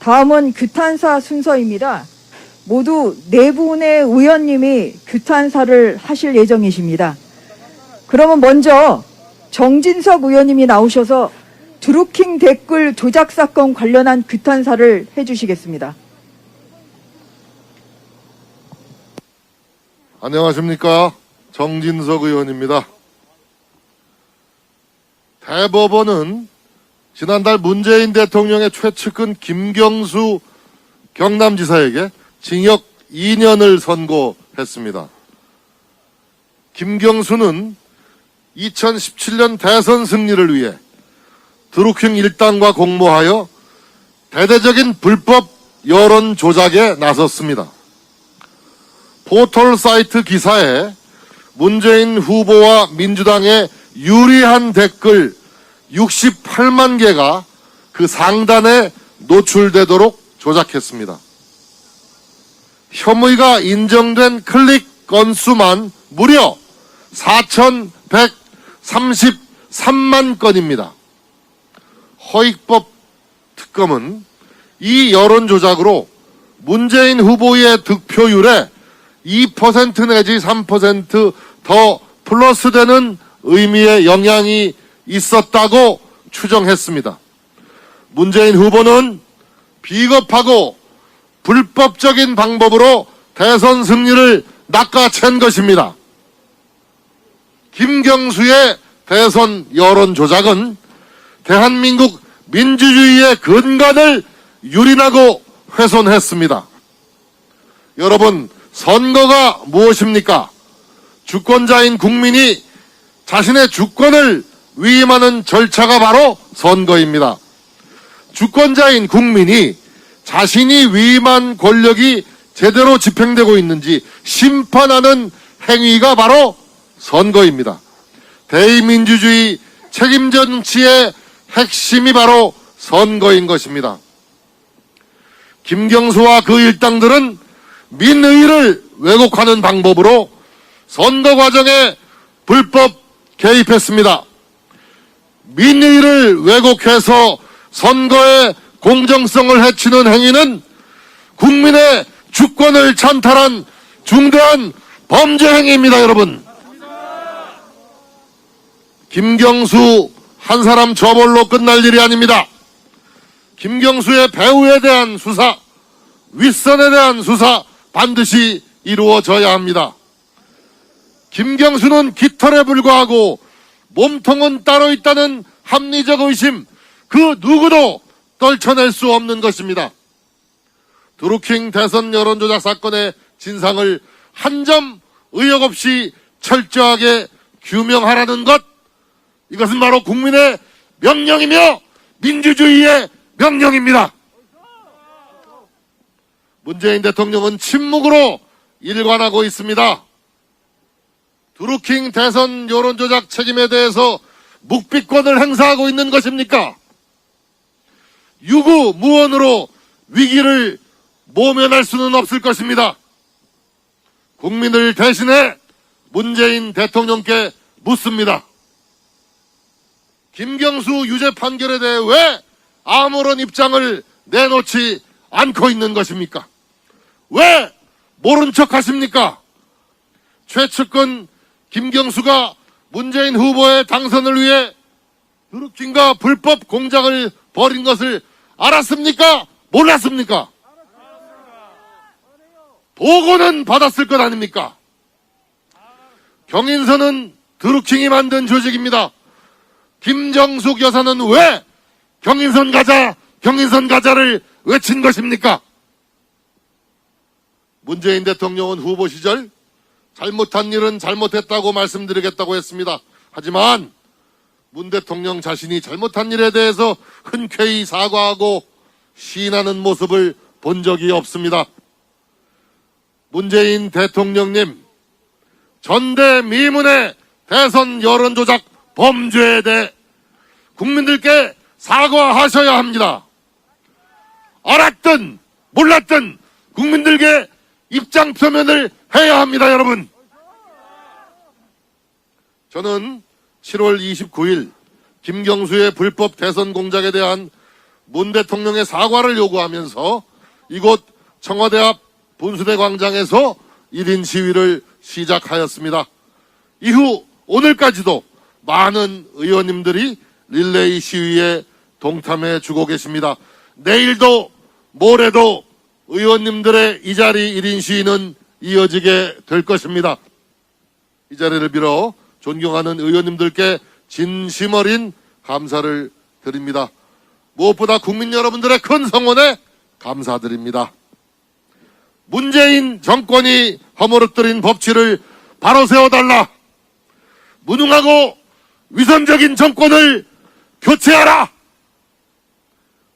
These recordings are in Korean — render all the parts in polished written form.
다음은 규탄사 순서입니다. 모두 4분의 의원님이 규탄사를 하실 예정이십니다. 그러면 먼저 정진석 의원님이 나오셔서 드루킹 댓글 조작 사건 관련한 규탄사를 해주시겠습니다. 안녕하십니까. 정진석 의원입니다. 대법원은 지난달 문재인 대통령의 최측근 김경수 경남지사에게 징역 2년을 선고했습니다. 김경수는 2017년 대선 승리를 위해 드루킹 일당과 공모하여 대대적인 불법 여론 조작에 나섰습니다. 포털 사이트 기사에 문재인 후보와 민주당의 유리한 댓글 68만 개가 그 상단에 노출되도록 조작했습니다. 혐의가 인정된 클릭 건수만 무려 4,133만 건입니다. 허익법 특검은 이 여론 조작으로 문재인 후보의 득표율에 2% 내지 3% 더 플러스되는 의미의 영향이 있었다고 추정했습니다. 문재인 후보는 비겁하고 불법적인 방법으로 대선 승리를 낚아챈 것입니다. 김경수의 대선 여론 조작은 대한민국 민주주의의 근간을 유린하고 훼손했습니다. 여러분, 선거가 무엇입니까? 주권자인 국민이 자신의 주권을 위임하는 절차가 바로 선거입니다. 주권자인 국민이 자신이 위임한 권력이 제대로 집행되고 있는지 심판하는 행위가 바로 선거입니다. 대의민주주의 책임정치의 핵심이 바로 선거인 것입니다. 김경수와 그 일당들은 민의를 왜곡하는 방법으로 선거 과정에 불법 개입했습니다. 민의를 왜곡해서 선거의 공정성을 해치는 행위는 국민의 주권을 찬탈한 중대한 범죄 행위입니다, 여러분. 김경수 한 사람 처벌로 끝날 일이 아닙니다. 김경수의 배우에 대한 수사, 윗선에 대한 수사 반드시 이루어져야 합니다. 김경수는 깃털에 불과하고 몸통은 따로 있다는 합리적 의심, 그 누구도 떨쳐낼 수 없는 것입니다. 드루킹 대선 여론조작 사건의 진상을 한 점 의혹 없이 철저하게 규명하라는 것, 이것은 바로 국민의 명령이며 민주주의의 명령입니다. 문재인 대통령은 침묵으로 일관하고 있습니다. 드루킹 대선 여론조작 책임에 대해서 묵비권을 행사하고 있는 것입니까? 유구무원으로 위기를 모면할 수는 없을 것입니다. 국민을 대신해 문재인 대통령께 묻습니다. 김경수 유죄 판결에 대해 왜 아무런 입장을 내놓지 않고 있는 것입니까? 왜 모른 척 하십니까? 최측근 김경수가 문재인 후보의 당선을 위해 드루킹과 불법 공작을 벌인 것을 알았습니까? 몰랐습니까? 보고는 받았을 것 아닙니까? 경인선은 드루킹이 만든 조직입니다. 김정숙 여사는 왜 경인선 가자, 경인선 가자를 외친 것입니까? 문재인 대통령은 후보 시절 잘못한 일은 잘못했다고 말씀드리겠다고 했습니다. 하지만 문 대통령 자신이 잘못한 일에 대해서 흔쾌히 사과하고 시인하는 모습을 본 적이 없습니다. 문재인 대통령님, 전대미문의 대선 여론조작 범죄에 대해 국민들께 사과하셔야 합니다. 알았든 몰랐든 국민들께 입장 표명을 해야 합니다, 여러분. 저는 7월 29일 김경수의 불법 대선 공작에 대한 문 대통령의 사과를 요구하면서 이곳 청와대 앞 분수대 광장에서 1인 시위를 시작하였습니다. 이후 오늘까지도 많은 의원님들이 릴레이 시위에 동참해 주고 계십니다. 내일도 모레도 의원님들의 이 자리 1인 시위는 이어지게 될 것입니다. 이 자리를 빌어 존경하는 의원님들께 진심 어린 감사를 드립니다. 무엇보다 국민 여러분들의 큰 성원에 감사드립니다. 문재인 정권이 허물어뜨린 법치를 바로 세워달라. 무능하고 위선적인 정권을 교체하라.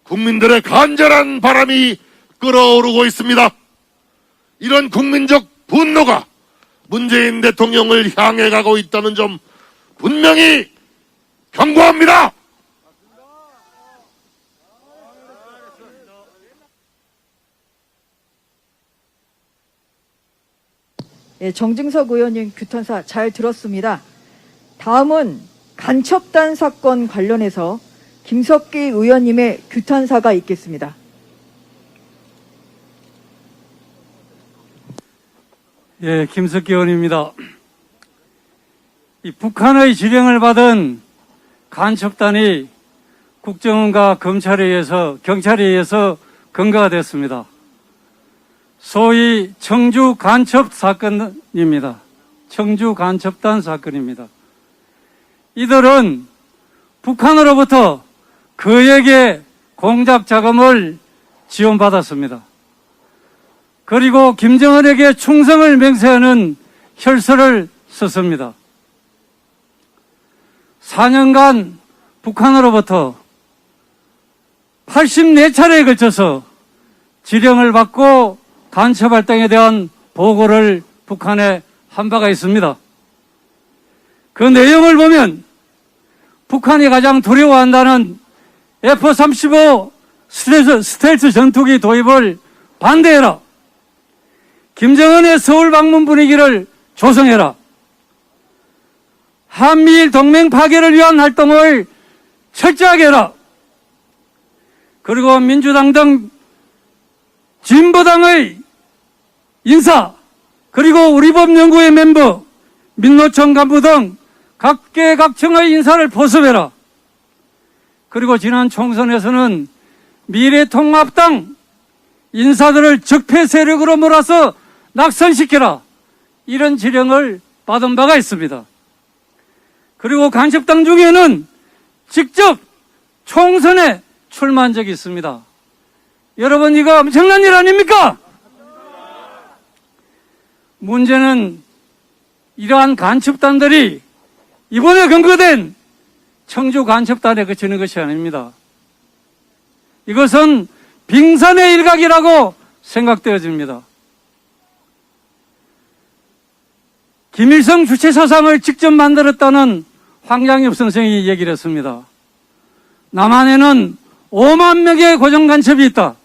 국민들의 간절한 바람이 끓어오르고 있습니다. 이런 국민적 분노가 문재인 대통령을 향해 가고 있다는 점 분명히 경고합니다. 예, 정진석 의원님 규탄사 잘 들었습니다. 다음은 간첩단 사건 관련해서 김석기 의원님의 규탄사가 있겠습니다. 예, 김석기 의원입니다. 이 북한의 지령을 받은 간첩단이 국정원과 경찰에 의해서 검거가 됐습니다. 소위 청주 간첩 사건입니다. 청주 간첩단 사건입니다. 이들은 북한으로부터 그에게 공작 자금을 지원받았습니다. 그리고 김정은에게 충성을 맹세하는 혈서를 썼습니다. 4년간 북한으로부터 84차례에 걸쳐서 지령을 받고 간첩 활동에 대한 보고를 북한에 한 바가 있습니다. 그 내용을 보면 북한이 가장 두려워한다는 F-35 스텔스 전투기 도입을 반대해라. 김정은의 서울 방문 분위기를 조성해라. 한미일 동맹 파괴를 위한 활동을 철저하게 해라. 그리고 민주당 등 진보당의 인사, 그리고 우리법연구회 멤버, 민노총 간부 등 각계각층의 인사를 포섭해라. 그리고 지난 총선에서는 미래통합당 인사들을 적폐 세력으로 몰아서 낙선시켜라. 이런 지령을 받은 바가 있습니다. 그리고 간첩당 중에는 직접 총선에 출마한 적이 있습니다. 여러분, 이거 엄청난 일 아닙니까? 문제는 이러한 간첩단들이 이번에 검거된 청주 간첩단에 그치는 것이 아닙니다. 이것은 빙산의 일각이라고 생각되어집니다. 김일성 주체사상을 직접 만들었다는 황장엽 선생이 얘기를 했습니다. 남한에는 5만 명의 고정간첩이 있다.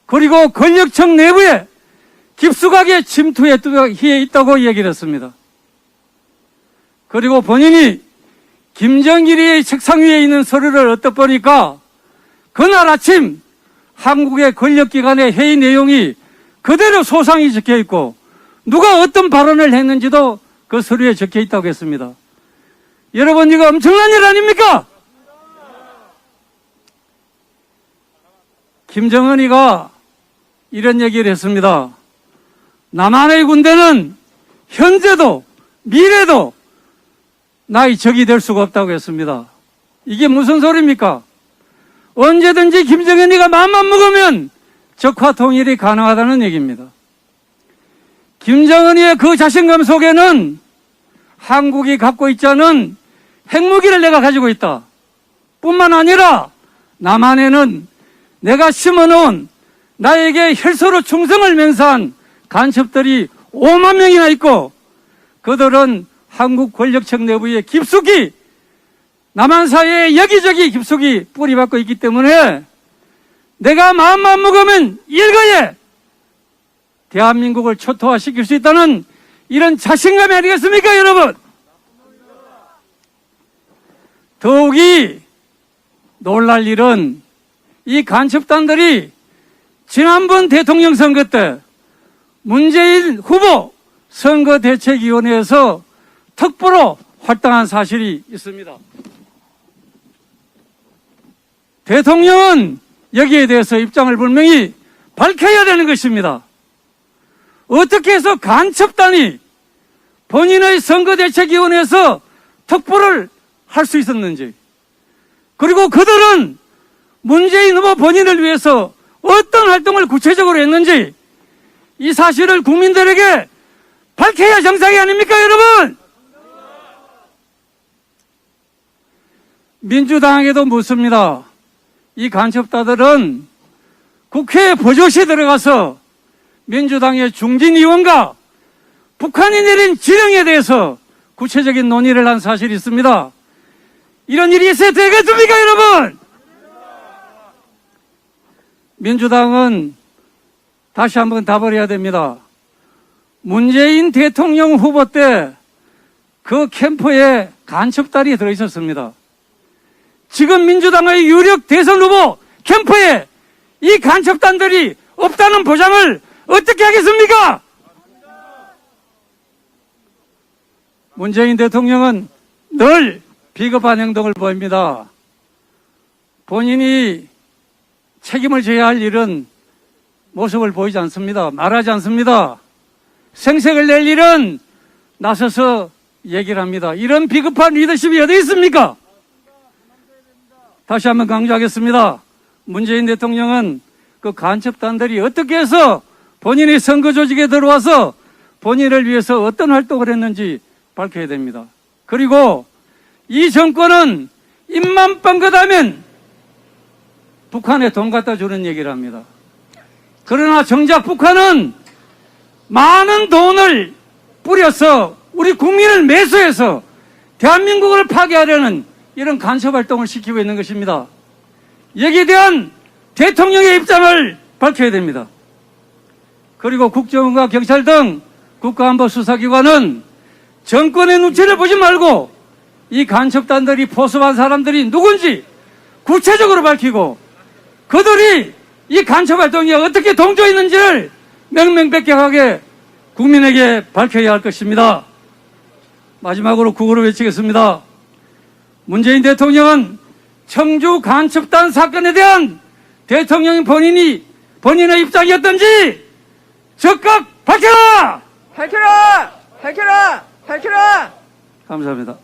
그리고 권력층 내부에 깊숙하게 침투해 있다고 얘기를 했습니다. 그리고 본인이 김정일의 책상 위에 있는 서류를 얻다 보니까 그날 아침 한국의 권력기관의 회의 내용이 그대로 소상히 적혀 있고 누가 어떤 발언을 했는지도 그 서류에 적혀 있다고 했습니다. 여러분, 이거 엄청난 일 아닙니까? 김정은이가 이런 얘기를 했습니다. 남한의 군대는 현재도 미래도 나의 적이 될 수가 없다고 했습니다. 이게 무슨 소리입니까? 언제든지 김정은이가 마음만 먹으면 적화 통일이 가능하다는 얘기입니다. 김정은이의 그 자신감 속에는 한국이 갖고 있지 않은 핵무기를 내가 가지고 있다. 뿐만 아니라 남한에는 내가 심어놓은 나에게 혈서로 충성을 맹세한 간첩들이 5만 명이나 있고 그들은 한국 권력층 내부에 깊숙이 남한 사회에 여기저기 깊숙이 뿌리박고 있기 때문에 내가 마음만 먹으면 일거에 대한민국을 초토화시킬 수 있다는 이런 자신감이 아니겠습니까, 여러분? 더욱이 놀랄 일은 이 간첩단들이 지난번 대통령 선거 때 문재인 후보 선거대책위원회에서 특보로 활동한 사실이 있습니다. 대통령은 여기에 대해서 입장을 분명히 밝혀야 되는 것입니다. 어떻게 해서 간첩단이 본인의 선거대책위원회에서 특보를 할 수 있었는지, 그리고 그들은 문재인 후보 본인을 위해서 어떤 활동을 구체적으로 했는지 이 사실을 국민들에게 밝혀야 정상이 아닙니까, 여러분? 민주당에도 묻습니다. 이 간첩다들은 국회에 버젓이 들어가서 민주당의 중진 의원과 북한이 내린 지령에 대해서 구체적인 논의를 한 사실이 있습니다. 이런 일이 있어야 되겠습니까, 여러분? 민주당은 다시 한번 답을 해야 됩니다. 문재인 대통령 후보 때 그 캠프에 간첩단이 들어있었습니다. 지금 민주당의 유력 대선 후보 캠프에 이 간첩단들이 없다는 보장을 어떻게 하겠습니까? 문재인 대통령은 늘 비겁한 행동을 보입니다. 본인이 책임을 져야 할 일은 모습을 보이지 않습니다. 말하지 않습니다. 생색을 낼 일은 나서서 얘기를 합니다. 이런 비겁한 리더십이 어디 있습니까? 다시 한번 강조하겠습니다. 문재인 대통령은 그 간첩단들이 어떻게 해서 본인의 선거 조직에 들어와서 본인을 위해서 어떤 활동을 했는지 밝혀야 됩니다. 그리고 이 정권은 입만 뻥긋하면 북한에 돈 갖다 주는 얘기를 합니다. 그러나 정작 북한은 많은 돈을 뿌려서 우리 국민을 매수해서 대한민국을 파괴하려는 이런 간첩 활동을 시키고 있는 것입니다. 여기에 대한 대통령의 입장을 밝혀야 됩니다. 그리고 국정원과 경찰 등 국가안보수사기관은 정권의 눈치를 보지 말고 이 간첩단들이 포섭한 사람들이 누군지 구체적으로 밝히고 그들이 이 간첩 활동에 어떻게 동조했는지를 명명백백하게 국민에게 밝혀야 할 것입니다. 마지막으로 구호를 외치겠습니다. 문재인 대통령은 청주 간첩단 사건에 대한 대통령 본인의 입장이었던지 적극 밝혀라! 밝혀라! 밝혀라! 밝혀라! 감사합니다.